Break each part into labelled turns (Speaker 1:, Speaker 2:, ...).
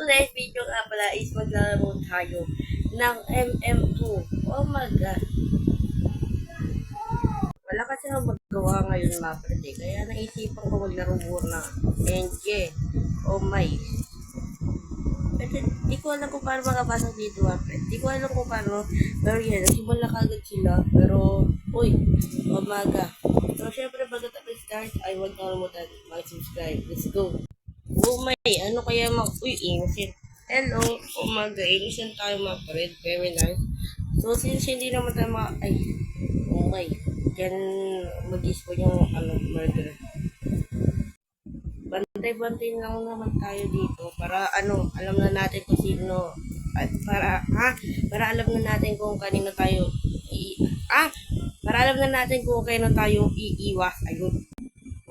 Speaker 1: today's video nga pala is maglalaro tayo ng MM2. Oh my god. Wala kasi na magawa ngayon mga pwede. Kaya naisipan ko maglaro na NG. Oh my. Pero di ko alam kung paano makapasok dito mga pwede. Di ko alam kung paano. Pero yan, nagsimula kagad sila. Pero, uy, umaga. So syempre bago tayo start, ay huwag nakalimutan mag-subscribe. Let's go. Oh my, ano kaya uy, innocent. Hello, umaga, innocent tayo mga friend, very nice. So, since hindi naman tayo oh my, dyan mag-ispo yung, murder. Bantay-bantay lang naman tayo dito para, alam na natin kung sino, at para alam na natin kung kanino tayo, para alam na natin kung kanino tayo iiwas, ayun.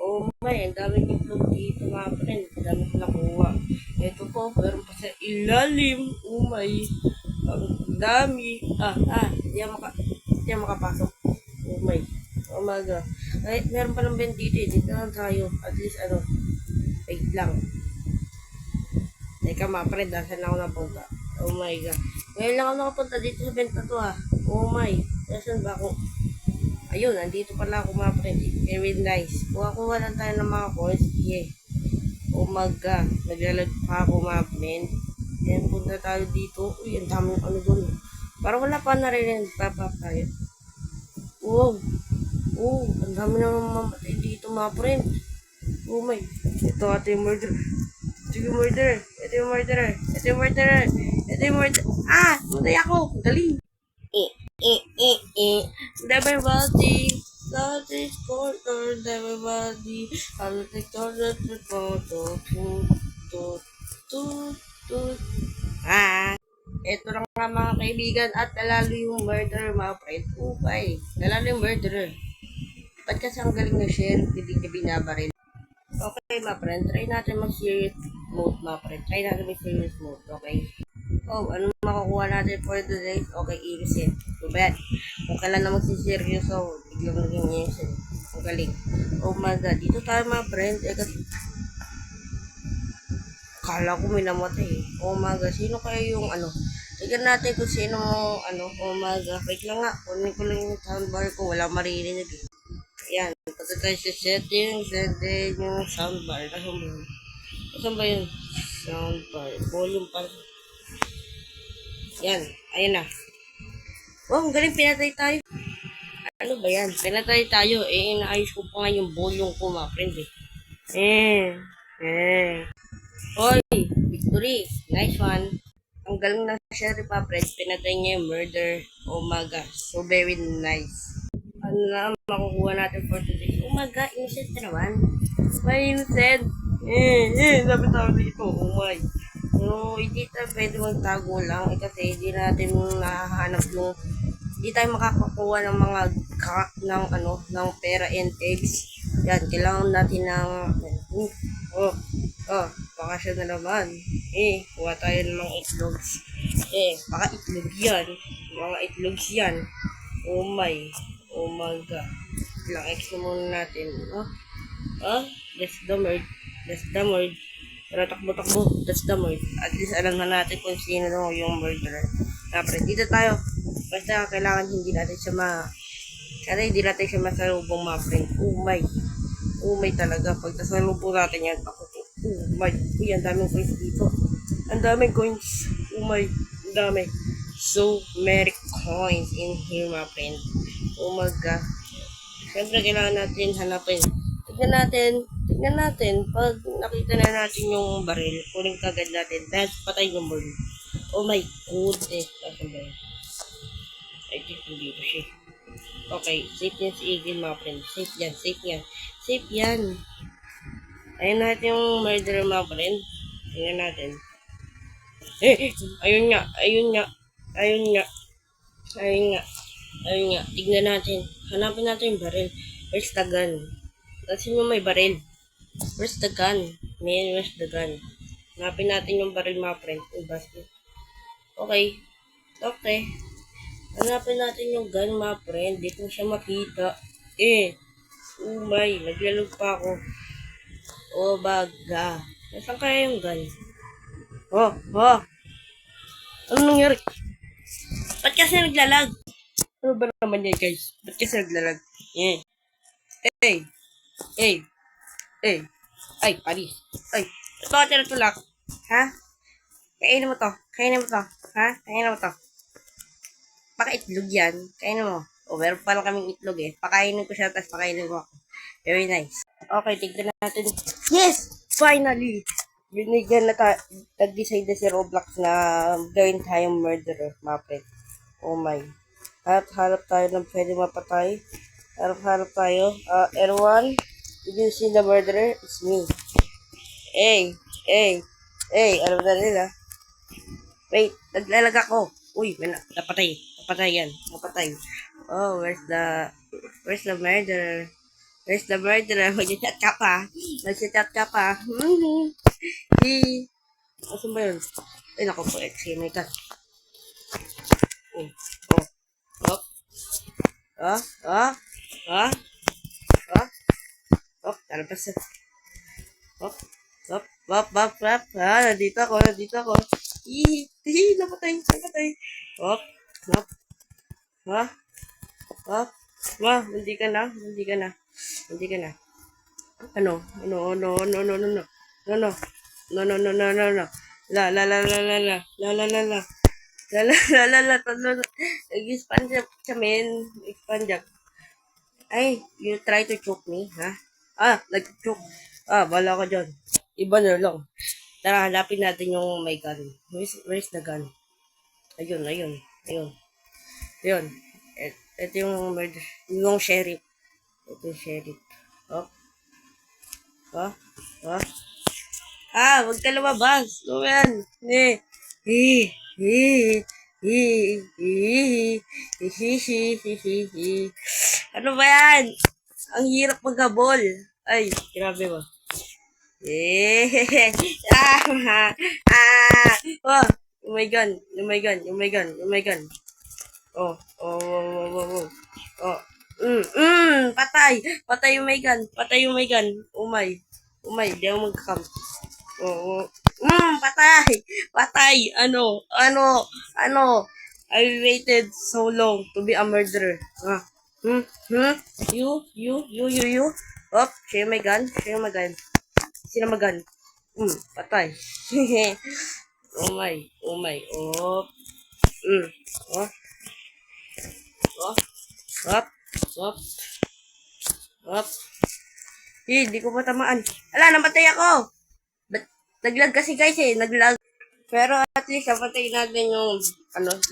Speaker 1: Oh my, ang daming itlog dito mga friend. Ang daming nakuha. Ito po, meron pa sa ilalim. Oh my, ang dami. Di makapasok. Oh my, umaga. Ay, meron pa ng bend dito eh. Dito lang tayo. At least wait lang. Teka mga friend, nasan ako napunta? Oh my god. Ngayon lang ako nakapunta dito sa bend na to ah. Oh my, nasan ba ako? Ayun, nandito pala ako mga friend. Very nice. Kuha-kuha lang tayo ng mga coins. Yeah. Oh my god. Naglalag pa ako mga friend. Then, punta tayo dito. Uy, ang dami doon. Parang wala pa narinig. Papa tayo. Wow. Oh, ang dami na mamatay dito mga friend. Oh my. Ito yung murder. Ito yung murder. Ito yung murder. Ito yung murder. Ito yung murder. Matay ako. Galing. Everybody, that is corner, everybody, I'll take corner to photo, ito lang nga mga kaibigan at nalalo yung murderer mga friend. Okay, nalalo yung murderer. Ba't kasi ang galing na share, hindi niya binabaril. Okay mga friend, try natin mag-serious mode mga friend. Try natin mag-serious mode, okay? Oh, ano makukuha natin for today? Okay, innocent. Too bad. Kung kailan na magsiseryoso, biglang naging innocent. Ang galing. Oh my god, dito tayo mga friend. Kasi kala ko may namatay eh. Oh my god, sino kaya yung tignan natin kung sino oh my god. Wait lang nga, kunin ko lang yung soundbar ko. Wala maririnig eh. Ayan, punta tayo sa settings and then yung soundbar. Saan ba yun? Soundbar. Volume pa. Yan, ayun na. Oh, ang galing, pinatay tayo. Ano ba yan? Pinatay tayo. Inaayos ko pa nga yung volume ko, mga friend Oy, victory. Nice one. Ang galing na sheriff, mga friend. Pinatay niya yung murder. Oh my god. So very nice. Ano na makukuha natin for today? Oh my god, innocent na naman. May innocent. Sabi tao dito. Oh my. So, hindi tayo pwede magtago lang kasi hindi natin nahahanap yung hindi tayo makakakuha ng mga ng pera and eggs. Yan, kailangan natin ng bakasyon na naman. Kuha tayo ng mga itlogs. Baka itlog yan. Mga itlogs yan. Oh my god. Ilang eggs na muna natin. That's the murder. Pero takbo-takbo, that's the murder. At least alam na natin kung sino yung murderer. Kapre, dito tayo. Basta kailangan hindi natin siya hindi natin siya masalubong mga friend. Oh my talaga. Pag nasalubong natin yan, oh my. Uy, ang daming coins dito. Ang daming coins. Oh my, ang dami. So many coins in here mga friend. Oh my god. Siyempre kailangan natin hanapin. Tignan natin, pag nakita na natin yung baril, kunin kagad natin, dahil patay yung baril. Oh my goodness, kasan ba yun? I think hindi ko siya. Okay, safe yan si Eagle mga friend. Safe yan. Ayun natin yung murderer mga friend. Tingnan natin. Ayun nga. Tignan natin. Hanapin natin yung baril. Where's the gun? Kasi may baril. Where's the gun? Where's the gun? Hanapin natin yung baril mga friend. Yung basket. Okay. Hanapin natin yung gun mga friend. Di ko siya makita. Oh my. Naglalog pa ako. Oh baga. Nasaan kaya yung gun? Oh, oh. Ano nangyari? Ba't kasi naglalag? Ano ba naman yan, guys? Ba't kasi naglalag? Eh. Hey. Hey. Hey. Ay, Paris. Ay. Ito ka tinutulak. Ha? Kainin mo to. Kainin mo to. Ha? Kainin mo to. Baka itlog yan. Kainin mo. O, meron pa lang kaming itlog eh. Pakainin ko siya, tapos pakainin ko ako. Very nice. Okay, tignan natin. Yes! Finally! Binigyan na tayo. Nag-decide na si Roblox na gawin tayong murderer. Mapit. Oh my. Hanap tayo ng pwede mapatay. Hanap tayo. Everyone, did you see the murderer? It's me. Hey! Hey! Hey! Alam na nila. Wait, naglalag ako. Uy, napatay. Napatay yan. Napatay. Oh, where's the murderer? Where's the murderer? Mag-chat ka pa. Mag-chat ka pa. Asan ba yun? Ay, naku po, may cat. Oh, oh, oh. Ah, ah, ah, ah. Oh, talabas na. Oh, oh, bap, bap, bap. Nandito ako. Napatay. Oh, oh, ah, ah. Hindi ka na. Ano? No. No. La. Nag-sponge kami. Sponge. Ay, you try to choke me, ha? Nag-choke. Bala ka dyan. Iba na lang. Tara, hanapin natin yung may gun. Where's the gun? Ayun. Ito yung murder. Yung sheriff. Ito yung sheriff. Oh. Huwag ka lumabas. Ano yan? Ano ba yan? Ang hirap maghabol. Ay, grabe ba? Oh my gun. Oh. Patay yung may gun. Oh my, di ako magkakam. Patay. Ano? I waited so long to be a murderer. You. Oh, siya yung may gun. Sino magan? Patay. Oh my. Oh. Oh. Up. Hindi ko matamaan. Namatay ako. Naglag kasi guys naglag. Pero at least napatay natin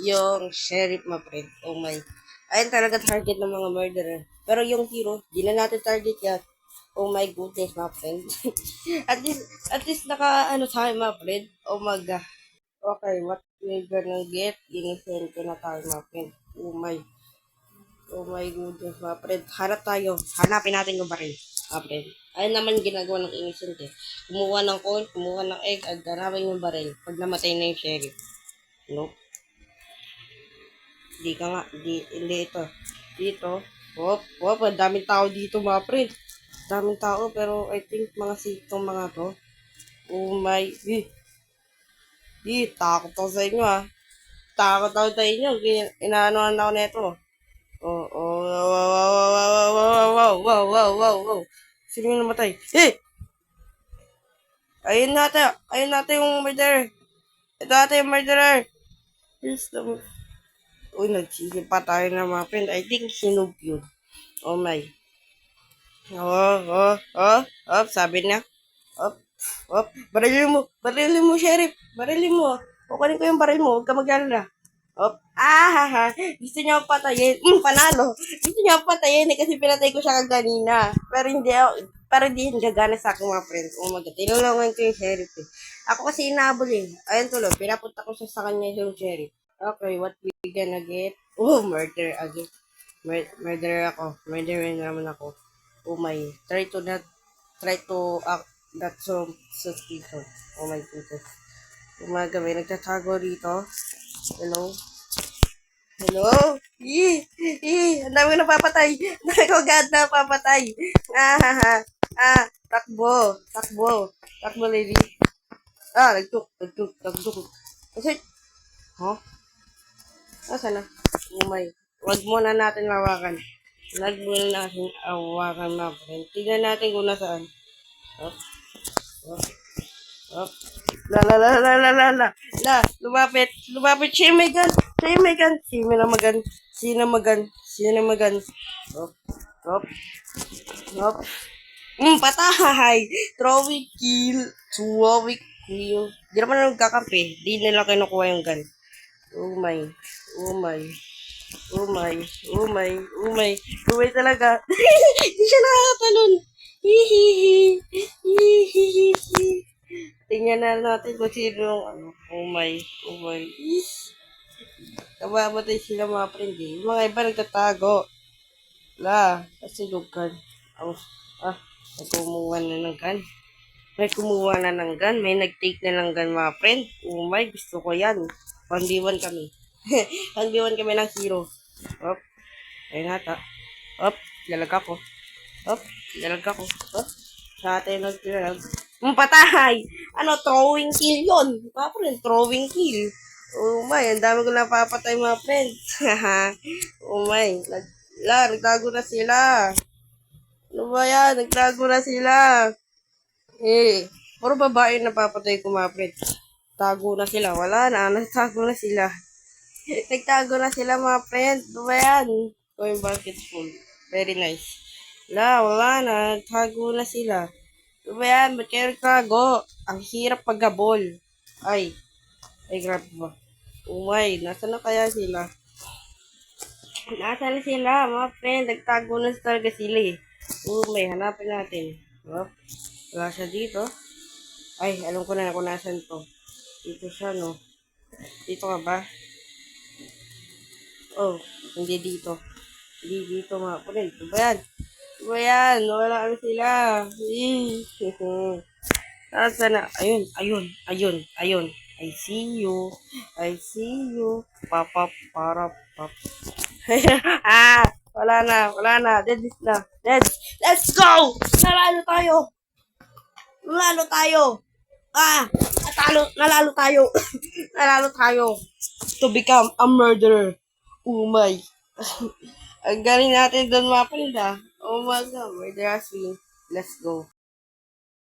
Speaker 1: yung sheriff my friend. Oh my. Ayun talaga target ng mga murderer. Pero yung hero, di na natin target yan. Oh my goodness, my friend. at least tayo, my friend. Oh my god. Okay, what we're gonna get, inisend ko na tayo, my friend. Oh my goodness, my friend. Hanapin natin yung baril, my friend. Ayun naman ginagawa ng innocent eh. Kumuha ng coin, kumuha ng egg, at hanapin yung baril. Pag namatay na yung sheriff. Nope. Hindi ito. Dito. Ang daming tao dito, mga friend. Daming tao, pero I think mga sitong mga to. Oh my, takot ako sa inyo Takot ako sa inyo. Inaanoan ako neto. Wow. Sino yung namatay? Ayun natin yung murderer. Ito natin yung murderer. Uy, nagsisipa tayo na mga friend. I think sinug yun. Oh my. Sabi niya. Barilin mo, sheriff. Barilin mo. Kukunin ko yung baril mo. Huwag ka mag-alala. Gusto niya patayin. Panalo. Gusto niya patayin kasi pinatay ko siya kaganina. Pero hindi gagana sa akin mga friends. Oh my god. Tinulungan ko yung sheriff eh. Ako kasi inabol eh. Ayun tuloy. Pinapunta ko siya sa kanya yung sheriff. Okay, what we gonna get? Oh, murder again. Murderer naman ako. Oh my. Try to act not so suspicious. Oh my goodness. Umaga may nagtatago rito. Hello? Ang dami ko napapatay. Ang dami ko agad napapatay. Takbo, lady. Nagtuk. Kasi, huh? Asa na? Umay. Wag muna natin hawakan. Wag muna natin hawakan mga friend. Tignan natin kung nasaan. Up, up, up. La, lumapit, Shimigan, Sinamagan. Up, up, up. Patay! Throwing kill. Di naman na nagkakampi. Di nila kinukuha yung gun. Oh my. Oh my. Oh my. Oh my. Oh my. Oh my talaga. Di siya nakakatalon. Hihihi. Hihihi. Tingnan na natin kung sino yung ano. Oh my. Oh my. Kababatay sila mga friend eh. Yung mga iba nagtatago. Kasi lugan. Oh, may kumuha na ng gun. May nag-take na ng gun mga friend. Oh my, gusto ko yan. 1v1 kami. 1v1 kami ng hero. Op, ayun nata. Op, lalaga ko. Op, sa atin nagtilag. Patay! Ano, throwing kill yun. Mga friend, throwing kill. Oh my, ang dami ko napapatay mga friend. Oh my, nagtago na sila. Ano ba yan? Nagtago na sila. Puro babae na papatay ko mga friend. Tago na sila. Wala na. Nagtago na sila. Nagtago na sila mga friend. Ano ba yan? Going buckets full. Very nice. Wala na. Nagtago na sila. Ano ba yan? Ba't kayo nagtago? Ang hirap pagkabol. Ay, grabe ba? Umay, nasa na kaya sila? Nasa na sila mga friend? Nagtago na talaga sila eh. Umay, hanapin natin. Wala siya dito. Ay, alam ko na kung nasan to. Dito siya, no? Dito ka ba? Oh, hindi dito. Hindi dito, mga friend. Ito ba yan? Wala ano sila. Nasaan na? Ayun. I see you. Pop. Wala na. Dead. Let's go! Nalalo tayo. Nalalo tayo. Nalalo tayo. To become a murderer. Oh my. Ang galing natin doon mga friend ah. Oh my God, murderous win. Let's go.